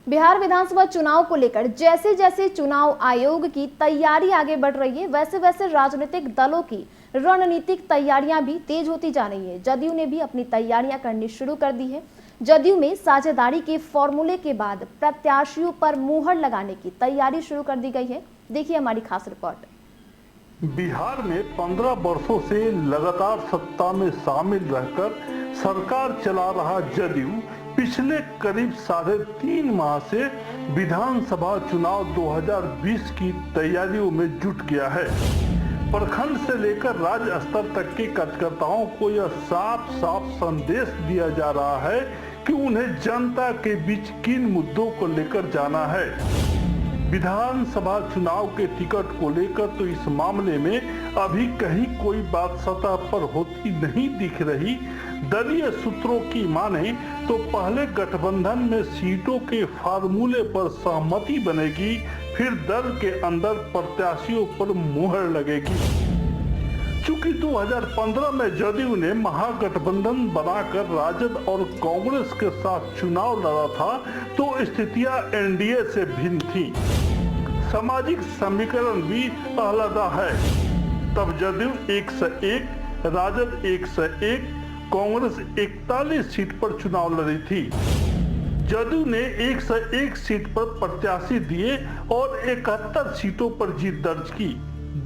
बिहार विधानसभा चुनाव को लेकर जैसे जैसे चुनाव आयोग की तैयारी आगे बढ़ रही है, वैसे वैसे राजनीतिक दलों की रणनीतिक तैयारियां भी तेज होती जा रही है। जदयू ने भी अपनी तैयारियां करनी शुरू कर दी है। जदयू में साझेदारी के फॉर्मूले के बाद प्रत्याशियों पर मुहर लगाने की तैयारी शुरू कर दी गई है। देखिए हमारी खास रिपोर्ट। बिहार में 15 वर्षों से लगातार सत्ता में शामिल रहकर सरकार चला रहा जदयू पिछले करीब 3.5 माह से विधानसभा चुनाव 2020 की तैयारियों में जुट गया है। प्रखंड से लेकर राज्य स्तर तक के कार्यकर्ताओं को यह साफ साफ संदेश दिया जा रहा है कि उन्हें जनता के बीच किन मुद्दों को लेकर जाना है। विधानसभा चुनाव के टिकट को लेकर तो इस मामले में अभी कहीं कोई बात सतह पर होती नहीं दिख रही। दलीय सूत्रों की माने तो पहले गठबंधन में सीटों के फार्मूले पर सहमति बनेगी, फिर दल के अंदर प्रत्याशियों पर मुहर लगेगी। चूंकि 2015 में जदयू ने महागठबंधन बनाकर राजद और कांग्रेस के साथ चुनाव लड़ा था, तो स्थितियां एनडीए से भिन्न थी। सामाजिक समीकरण भी अलग है। तब जदयू 101, राजद 101, कांग्रेस 41 सीट पर चुनाव लड़ी थी। जदयू ने 101 सीट पर प्रत्याशी दिए और 71 सीटों पर जीत दर्ज की।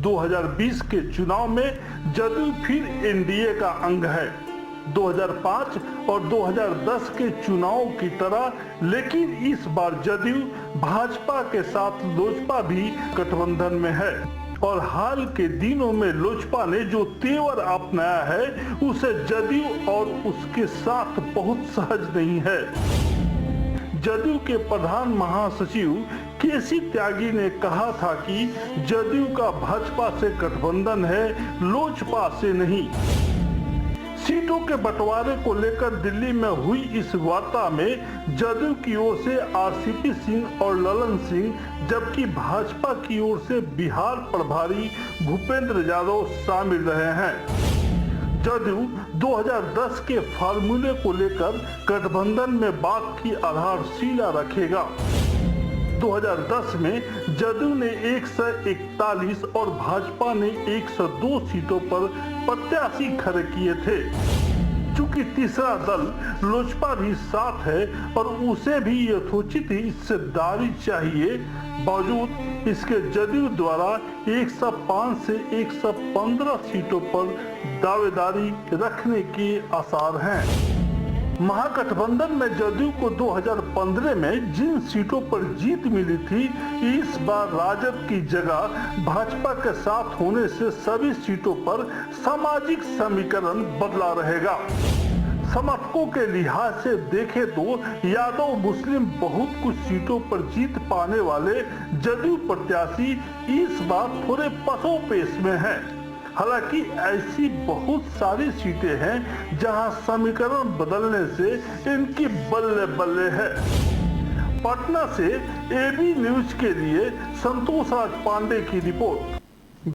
2020 के चुनाव में जदयू फिर एनडीए का अंग है। 2005 और 2010 के चुनाव की तरह, लेकिन इस बार जदयू भाजपा के साथ लोजपा भी गठबंधन में है और हाल के दिनों में लोजपा ने जो तेवर अपनाया है उसे जदयू और उसके साथ बहुत सहज नहीं है। जदयू के प्रधान महासचिव केसी त्यागी ने कहा था कि जदयू का भाजपा से गठबंधन है, लोजपा से नहीं। सीटों के बंटवारे को लेकर दिल्ली में हुई इस वार्ता में जदयू की ओर से आरसीपी सिंह और ललन सिंह, जबकि भाजपा की ओर से बिहार प्रभारी भूपेंद्र यादव शामिल रहे हैं। जदयू 2010 के फार्मूले को लेकर गठबंधन में बात की आधारशिला रखेगा। 2010 में जदयू ने 141 और भाजपा ने 102 सीटों पर प्रत्याशी खड़े किए थे। चूंकि तीसरा दल लोजपा भी साथ है और उसे भी यथोचित हिस्सेदारी चाहिए, बावजूद इसके जदयू द्वारा 105 से 115 सीटों पर दावेदारी रखने के आसार हैं। महागठबंधन में जदयू को 2015 में जिन सीटों पर जीत मिली थी, इस बार राजद की जगह भाजपा के साथ होने से सभी सीटों पर सामाजिक समीकरण बदला रहेगा। समर्थकों के लिहाज से देखें तो यादव मुस्लिम बहुत कुछ सीटों पर जीत पाने वाले जदयू प्रत्याशी इस बार थोड़े पसोपेश में हैं। हालांकि ऐसी बहुत सारी सीटें हैं जहां समीकरण बदलने से इनकी बल्ले बल्ले है। पटना से एबी न्यूज के लिए संतोष राज पांडे की रिपोर्ट।